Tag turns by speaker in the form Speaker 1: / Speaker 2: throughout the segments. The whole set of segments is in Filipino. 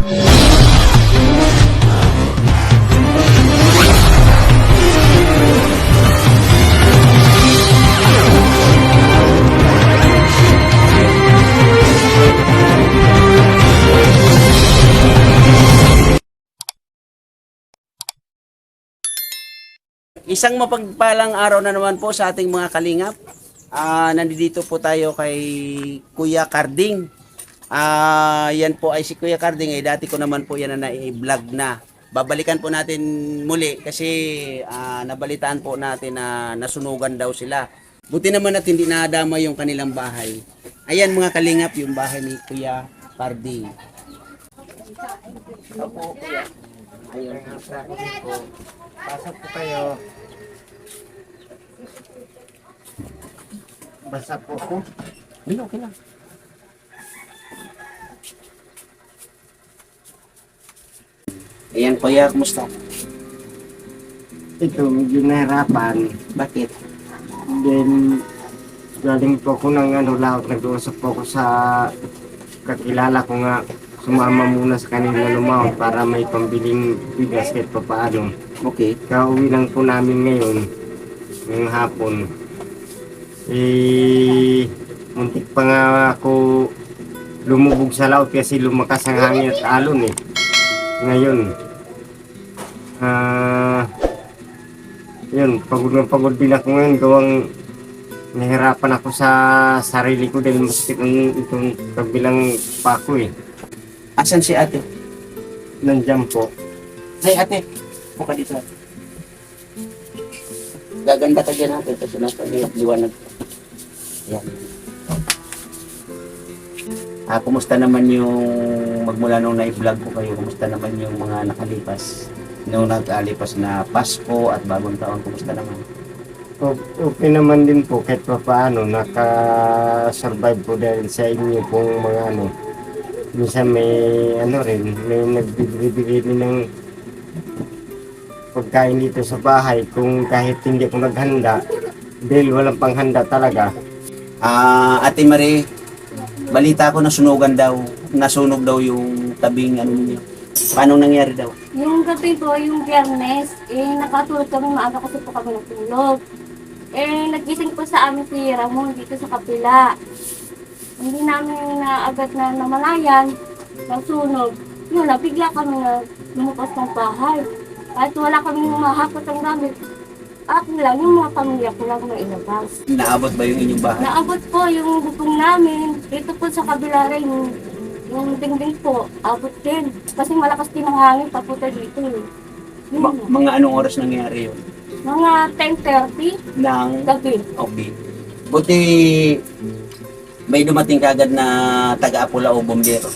Speaker 1: Isang mapagpalang araw na naman po sa ating mga kalingap. Nandito po tayo kay Kuya Carding. Yan po ay si Kuya Carding. Dati ko naman po yan na i-vlog na. Babalikan po natin muli kasi nabalitaan po natin na nasunugan daw sila. Buti naman at hindi nadama yung kanilang bahay. Ayan mga kalingap, yung bahay ni Kuya Carding. Opo, Kuya. Ayun,
Speaker 2: Pasok po kayo. Basa po ko.
Speaker 1: Okay lang. Ayan, Kuya, kumusta?
Speaker 2: Ito, medyo nahirapan.
Speaker 1: Bakit?
Speaker 2: Then, galing po ko ng laot. Nag-uusap po ko sa kakilala ko nga. Sumama muna sa kanila lumawat para may pambiling bigas kahit pa paano.
Speaker 1: Okay.
Speaker 2: Kauwi lang po namin ngayon, ngayong hapon. Muntik pa nga ako lumubog sa laot kasi lumakas ang hangin at alon eh. Ngayon, yun, pagod din ako ngayon, gawang nahirapan ako sa sarili ko dahil masakit itong kabilang pako eh.
Speaker 1: Asan si ate?
Speaker 2: Nandiyan po.
Speaker 1: Hey ate, buka dito. Gaganda ka dyan natin kasi nasa liwanag. Ayan. Kumusta naman yung magmula nung na-vlog ko kayo? Kumusta naman yung mga nakalipas? Nung nakalipas na Pasko at Bagong Taon, kumusta naman?
Speaker 2: Okay naman din po kahit pa paano naka-survive po dahil sa inyo pong mga minsan may may nagbibigay din ng pagkain dito sa bahay kung kahit hindi ako naghanda dahil walang panghanda talaga.
Speaker 1: Ate Marie, balita ko nasunog daw yung tabing niyo. Paano nangyari daw?
Speaker 3: Yung gabi po, yung Biyernes, nakatulog kami maaga kasi po kami natulog. Nagising po sa amin si Ramon dito sa kapila. Hindi namin na agad na namalayan, nasunog. Yun, nabigla kami na lumupas ng bahay. Kahit wala kami mahakot ang gamit. Akin lang, yung mga pamilya ko lang na ilabas.
Speaker 1: Naabot ba yung inyong bahay?
Speaker 3: Naabot po yung bubong namin. Dito po sa kabila rin, yung dingding po, abot din. Kasi malakas din ang hangin papunta dito.
Speaker 1: Mga anong oras nangyari yun?
Speaker 3: Mga 10:30
Speaker 1: Ng
Speaker 3: gabi.
Speaker 1: okay. Buti may dumating kagad na taga-apula o bombero.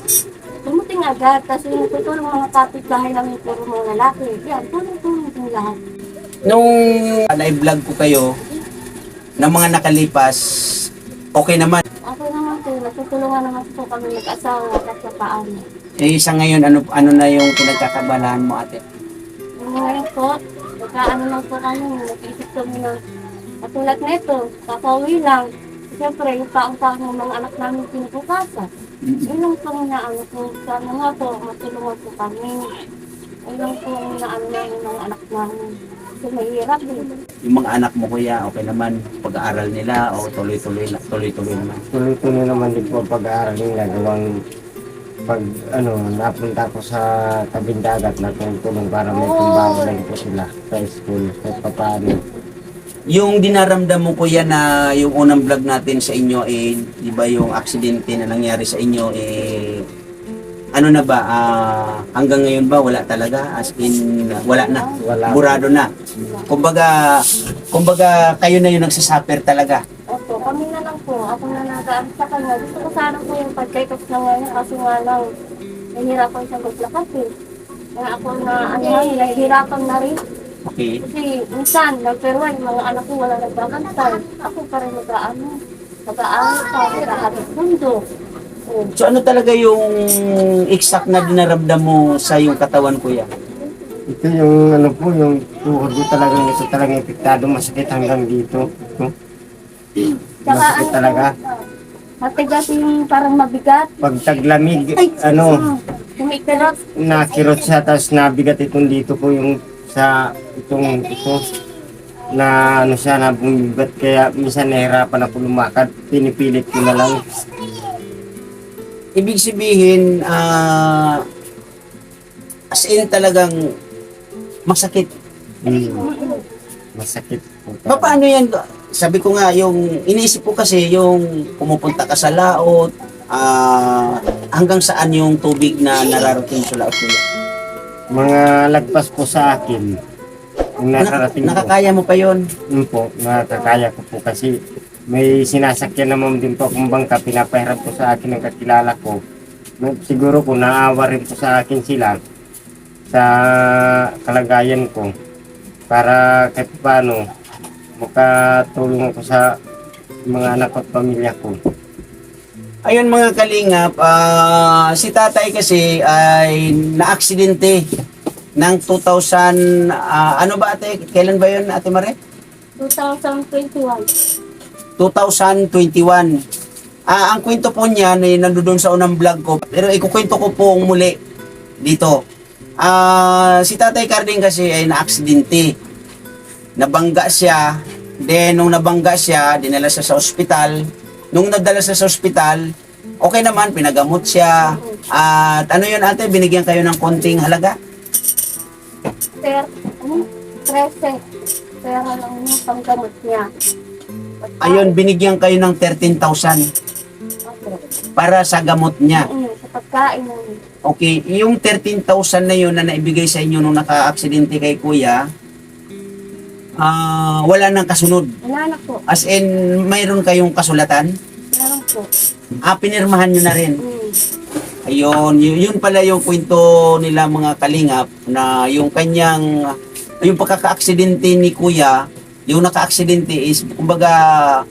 Speaker 3: Tumuting agad kasi natutulong mga kapitbahay namin puro mga lalaki. Yan, tulong-tulong din lahat.
Speaker 1: Nung na-vlog ko kayo, ng mga nakalipas, okay naman.
Speaker 3: Ako naman po, natutulungan naman po kami mag-asawa at sa paano.
Speaker 1: Sa ngayon, ano na yung pinagkakabalahan mo, ate?
Speaker 3: Ngayon po, ano lang po kami, nag-isip kami na katulad nito, kakauwi lang. Siyempre, yung taong-taong ng mga anak namin pinupukasan. Yun lang po na po, sana nga po, matulungan po kami. Yun lang po na namin mga anak namin. Kasi mahirap din.
Speaker 1: Yung mga anak mo, kuya, okay naman pag-aaral nila o tuloy-tuloy naman?
Speaker 2: Tuloy-tuloy naman din po pag-aaral nila. Gawang pag napunta ko sa tabing dagat na tulong para may pambago lang po sila sa school kahit pa paano.
Speaker 1: Yung dinaramdam mo, kuya, na yung unang vlog natin sa inyo, di ba yung aksidente na nangyari sa inyo, ano na ba, hanggang ngayon ba wala talaga? As in, wala na, burado na. Kumbaga, kayo na yung nagsasuffer talaga.
Speaker 3: Opo, kami na lang po. Ako na nag-aaral sa kanya. Gusto ko sana po yung pagkaitos na ngayon kasi nga lang, nahihirapan siya maglakad eh. Kaya ako na, nahihirapan na rin.
Speaker 1: Okay.
Speaker 3: Kasi minsan, nagperuan, yung mga anak ko wala nagbabantay. Ako pa rin nag-aaral pa, nag-ahabit mundo.
Speaker 1: So ano talaga yung exact na dinaramdam mo sa yung katawan, kuya?
Speaker 2: Ito yung yung tuhod ko talagang ito talagang epektado, masakit hanggang dito. Masakit talaga.
Speaker 3: Matigas yung parang mabigat.
Speaker 2: Pag taglamig,
Speaker 3: Kumikirot.
Speaker 2: nakirot siya, tapos nabigat itong dito po yung sa itong ito na ano siya, na bumigat, kaya minsan nahirapan ako lumakad, pinipilit ko na lang.
Speaker 1: Ibig sabihin, as in talagang masakit.
Speaker 2: Masakit po.
Speaker 1: Paano yan? Sabi ko nga, yung iniisip ko kasi yung pumupunta ka sa laot, hanggang saan yung tubig na nararating sa laot nila?
Speaker 2: Mga lagpas po sa akin, yung nakarating po.
Speaker 1: Nakakaya mo pa yon?
Speaker 2: Yun po, nakakaya ko po kasi may sinasakyan naman din po akong bangka, pinapahirap po sa akin ng kakilala ko. Siguro po naawa rin po sa akin sila sa kalagayan ko para kahit paano makatulong ako sa mga anak at pamilya ko.
Speaker 1: Ayun mga kalingap, si tatay kasi ay naaksidente ng 2000, ano ba ate? Kailan ba yun ate Mare?
Speaker 3: 2021.
Speaker 1: 2021. Ang kwento po niya ay nandoon sa unang vlog ko, pero ikukwento ko po muli dito. Si Tatay Carding kasi ay naaksidente. Nabangga siya, then nung nabangga siya, dinala siya sa ospital. Nung nadala siya sa ospital, okay naman, pinagamot siya. At ano yun ate, binigyan kayo ng konting halaga?
Speaker 3: 13. Pera lang yung panggamot niya.
Speaker 1: Ayun, binigyan kayo ng 13,000 para sa gamot niya.
Speaker 3: Sa pagkain.
Speaker 1: Okay, yung 13,000 na yun na naibigay sa inyo nung naka-aksidente kay kuya, wala nang kasunod.
Speaker 3: Wala na po.
Speaker 1: As in, mayroon kayong kasulatan?
Speaker 3: Meron po.
Speaker 1: Pinirmahan nyo na rin. Ayun, yun pala yung kwento nila mga kalingap na yung kanyang, yung pagkaka-aksidente ni kuya, yung naka-aksidente is, kumbaga,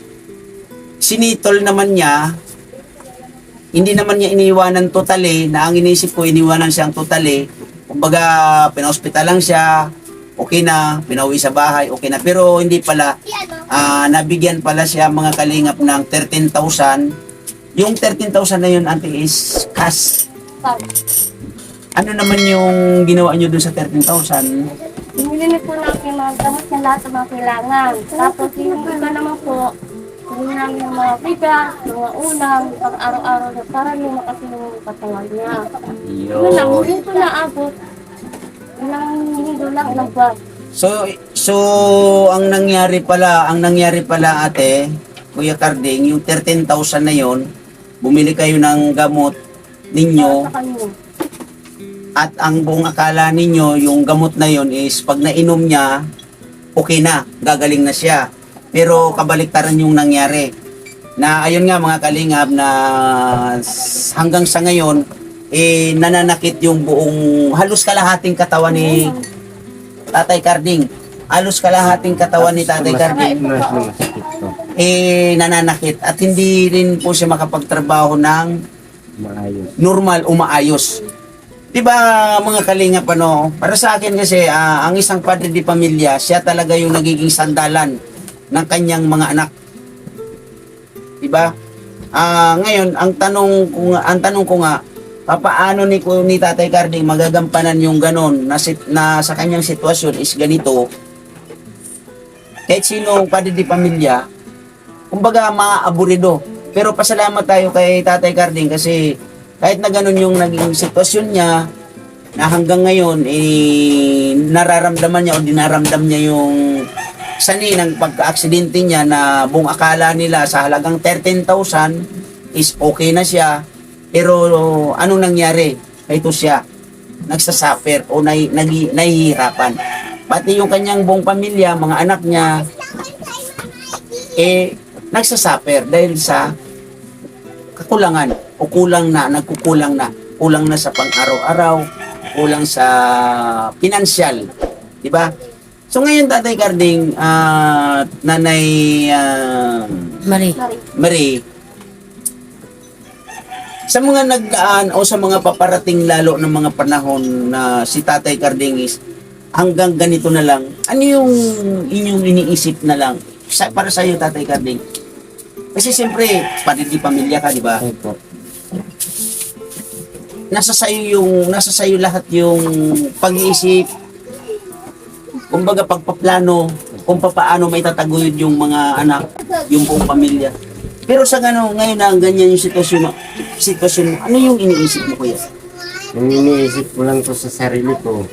Speaker 1: sinitol naman niya, hindi naman niya iniwanan totally, na ang inisip ko, iniwanan siyang totally, kumbaga, pinahospital lang siya, okay na, pinauwi sa bahay, okay na, pero hindi pala, nabigyan pala siya mga kalingap ng 13,000. Yung 13,000 na yun, ante, is cash. Ano naman yung ginawa nyo dun sa 13,000?
Speaker 3: Binili po namin mga gamot na lahat ng mga kailangan. Tapos yung iba naman po, binili namin yung mga bigas, mga ulam, pang araw-araw na para lumakas yung katawan niya. Yun lang, hindi ko naabot. Ilang linggo lang, ilang buwan.
Speaker 1: So ang nangyari pala ate, Kuya Carding, yung 13,000 na yon, bumili kayo ng gamot ninyo.
Speaker 3: Sa kanya.
Speaker 1: At ang buong akala ninyo, yung gamot na yon is pag nainom niya, okay na, gagaling na siya. Pero kabaliktaran yung nangyari. Na ayun nga mga kalingap na hanggang sa ngayon, nananakit yung buong, halos kalahating katawan ni Tatay Carding. Halos kalahating katawan ni Tatay Carding.
Speaker 2: Masakit po.
Speaker 1: Nananakit. At hindi rin po siya makapagtrabaho ng
Speaker 2: Maayos.
Speaker 1: normal, umaayos. Diba mga kalingap para sa akin kasi ang isang padre di pamilya, siya talaga yung nagiging sandalan ng kanyang mga anak. Diba? Ngayon, ang tanong ko nga, paano ni Tatay Carding magagampanan yung ganon na sa kanyang sitwasyon is ganito, kahit sinong padre di pamilya, kumbaga maaaburido. Pero pasalamat tayo kay Tatay Carding kasi kahit na ganun yung naging sitwasyon niya, na hanggang ngayon, nararamdaman niya o dinaramdam niya yung sani ng pagka-aksidente niya na buong akala nila sa halagang 13,000 is okay na siya. Pero anong nangyari? Ito siya, nagsasuffer o nahihirapan. Pati yung kanyang buong pamilya, mga anak niya, nagsasuffer dahil sa kakulangan o nagkukulang na sa pang-araw-araw, kulang sa pinansyal, di ba? So ngayon Tatay Carding, Nanay Marie, sa mga nagdaan o sa mga paparating lalo ng mga panahon na si Tatay Carding is hanggang ganito na lang, ano yung inyong iniisip na lang para sa iyo Tatay Carding? Kasi siyempre, pamilya ka, di ba?
Speaker 2: Opo.
Speaker 1: nasa sayo lahat yung pag-iisip, kumbaga pagpaplano, kung paano may tataguyod yung mga anak, yung buong pamilya. Pero sa ngayon na ganyan yung sitwasyon mo, ano yung iniisip mo, kuya?
Speaker 2: Yung iniisip ko lang to sa sarili ko,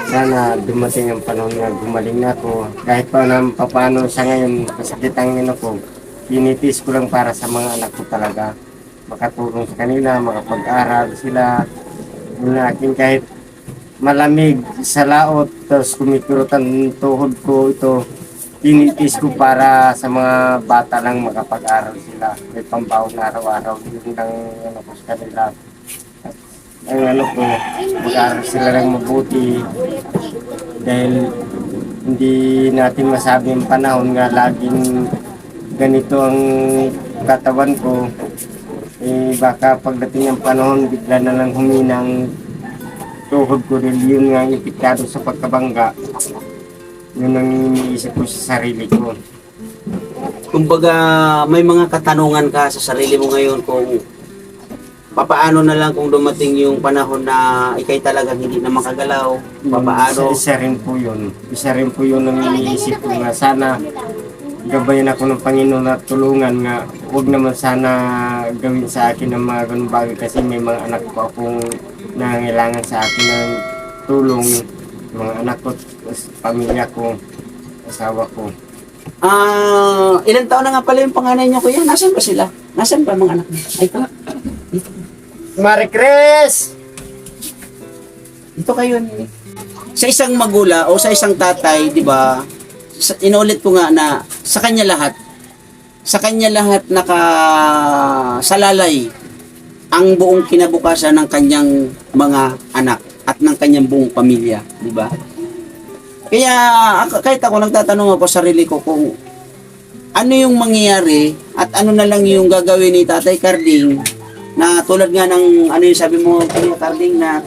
Speaker 2: sana dumating ang panahon na gumaling na ako. Kahit pa naman paano sa ngayon, masakit ang ino ko, pinitis ko lang para sa mga anak ko talaga. Makatulong sa kanila, makapag-aral sila. Yung akin kahit malamig sa laot, tapos kumikirot ang tuhod ko ito, pinitis ko para sa mga bata lang makapag-aral sila. May pambaon na araw-araw, yun lang ano ko sa kanila. Ang ano ko, mag-aaral sila lang mabuti dahil hindi natin masabi ang panahon nga laging ganito ang katawan ko. Baka pagdating ng panahon, bigla na lang huminang tuhod ko rin, yun nga ang epekado sa pagkabangga. Yun ang iniisip ko sa sarili ko.
Speaker 1: Kumbaga, may mga katanungan ka sa sarili mo ngayon kung papaano na lang kung dumating yung panahon na ikay talagang hindi na makagalaw, papaano?
Speaker 2: Isa rin po yun. Isa rin po yun ang iniisip ko nga. Sana gabayan ako ng Panginoon at tulungan nga. Huwag naman sana gawin sa akin ng mga ganun bagay kasi may mga anak ko akong nangangailangan sa akin ng tulong. Mga anak ko, pamilya ko, asawa ko.
Speaker 1: Ilang taon na nga pala yung panganay niyo, kuya? Nasaan ba sila? Nasaan ba mga anak niyo? Ay, pa.
Speaker 2: Marie Chris!
Speaker 1: Ito kayo. Sa isang magula o sa isang tatay, di ba, inulit ko nga na sa kanya lahat nakasalalay ang buong kinabukasan ng kanyang mga anak at ng kanyang buong pamilya, di ba? Kaya kahit ako nagtatanong ako sa sarili ko kung ano yung mangyayari at ano na lang yung gagawin ni Tatay Carding na tulad nga ng ano yung sabi mo, Tatay Carding, na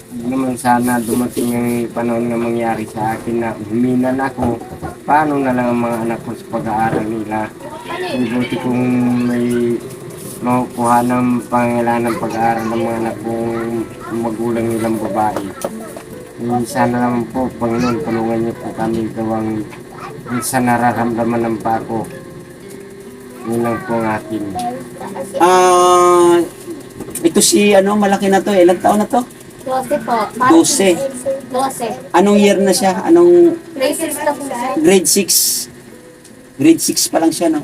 Speaker 2: Hindi naman sana dumating ang panahon na mangyari sa akin na humina na ako. Paano na lang ang mga anak ko sa pag-aaral nila? Buti kung may makukuha ng pangailangan ng pag-aaral ng mga anak kong magulang nilang babae. Sana naman po, Panginoon, tulungan niyo po kami gawang minsan nararamdaman ng pako. Yun lang po ang akin.
Speaker 1: ito si ano, malaki na to, ilang taon na to?
Speaker 3: 12 po.
Speaker 1: 12.
Speaker 3: 12.
Speaker 1: Anong year na siya? Anong
Speaker 3: Grade 6 na po siya.
Speaker 1: grade 6? Grade 6 pa lang siya, no?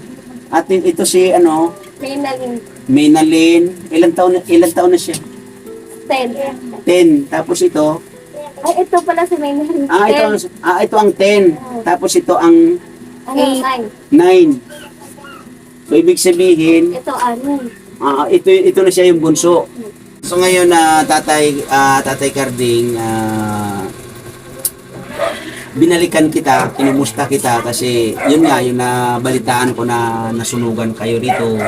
Speaker 1: At ito si ano,
Speaker 3: May naging
Speaker 1: Maynalyn, ilang taon na siya?
Speaker 3: 10.
Speaker 1: 10. Tapos ito,
Speaker 3: Ay, ito pala si May naging 10.
Speaker 1: ito ang 10. Tapos ito ang
Speaker 3: Ano, 9.
Speaker 1: 9. So ibig sabihin,
Speaker 3: Ito, ano.
Speaker 1: ito na siya yung bunso. So ngayon na Tatay Carding, binalikan kita, kinumusta kita kasi yun nga, yung nabalitaan ko na nasunugan kayo dito.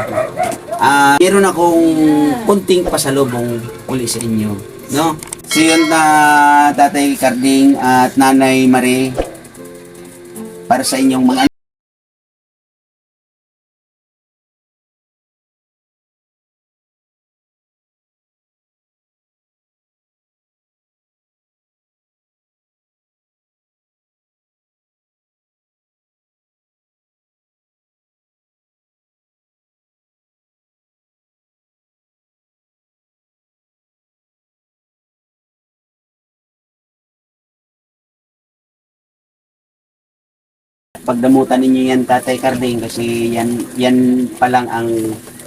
Speaker 1: Meron akong kunting pasalubong uli sa inyo, no? So yun na Tatay Carding at Nanay Marie, para sa inyong mga pagdamutan ninyo yan, Tatay Carding, kasi yan pa lang ang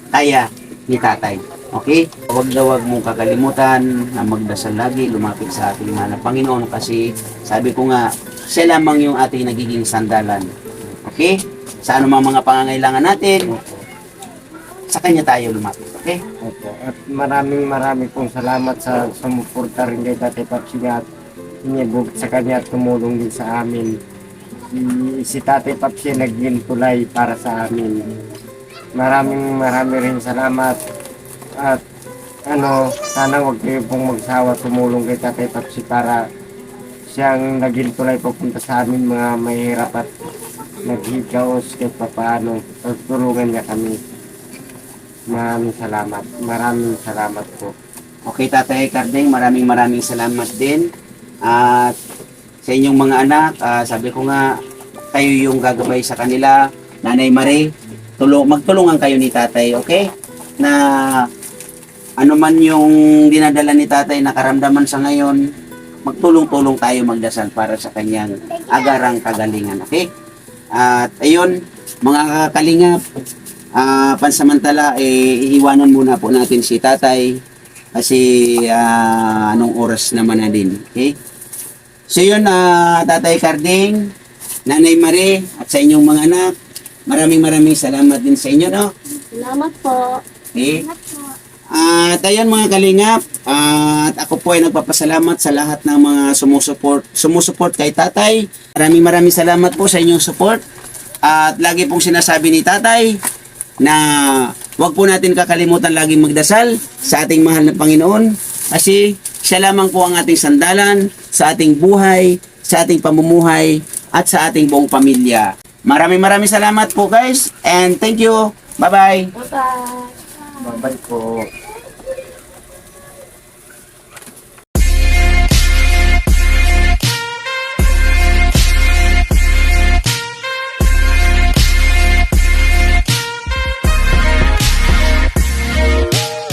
Speaker 1: kaya ni Tatay. Okay? Huwag mong kakalimutan na magdasal lagi, lumapit sa ating mahal na Panginoon kasi sabi ko nga, siya lamang yung ating nagiging sandalan. Okay? Sa anumang mga pangangailangan natin, sa Kanya tayo lumapit. Okay?
Speaker 2: Opo. At maraming pong salamat sa sumuporta rin kay Tatay Papsi at inibog sa kanya at tumulong din sa amin. Si Tatay Papsi naging tulay para sa amin. Maraming rin salamat at sana huwag kayo pong magsawa tumulong kay Tatay Papsi para siyang naging tulay papunta sa amin mga mahirap at naghigaos kahit papaano. Tulungan niya kami. Maraming salamat po.
Speaker 1: Okay, Tatay Carding, maraming salamat din. At sa inyong mga anak, sabi ko nga, kayo yung gagabay sa kanila. Nanay Marie, magtulungan kayo ni Tatay, okay? Na ano man yung dinadala ni Tatay na karamdaman sa ngayon, magtulong-tulong tayo magdasal para sa kanyang agarang kagalingan, okay? At ayun, mga kalingap, pansamantala, iiwanan muna po natin si Tatay kasi anong oras naman na din, okay? So yun, Tatay Carding, Nanay Marie, at sa inyong mga anak, maraming salamat din sa inyo, no?
Speaker 3: Salamat po.
Speaker 1: Okay? At ayun mga kalingap, at ako po ay nagpapasalamat sa lahat ng mga sumusuport kay Tatay. Maraming salamat po sa inyong support. At lagi pong sinasabi ni Tatay na wag po natin kakalimutan laging magdasal sa ating mahal na Panginoon kasi siya lamang po ang ating sandalan sa ating buhay, sa ating pamumuhay at sa ating buong pamilya. Maraming salamat po guys and thank you. Bye-bye.
Speaker 3: Bye-bye.
Speaker 2: Babay po.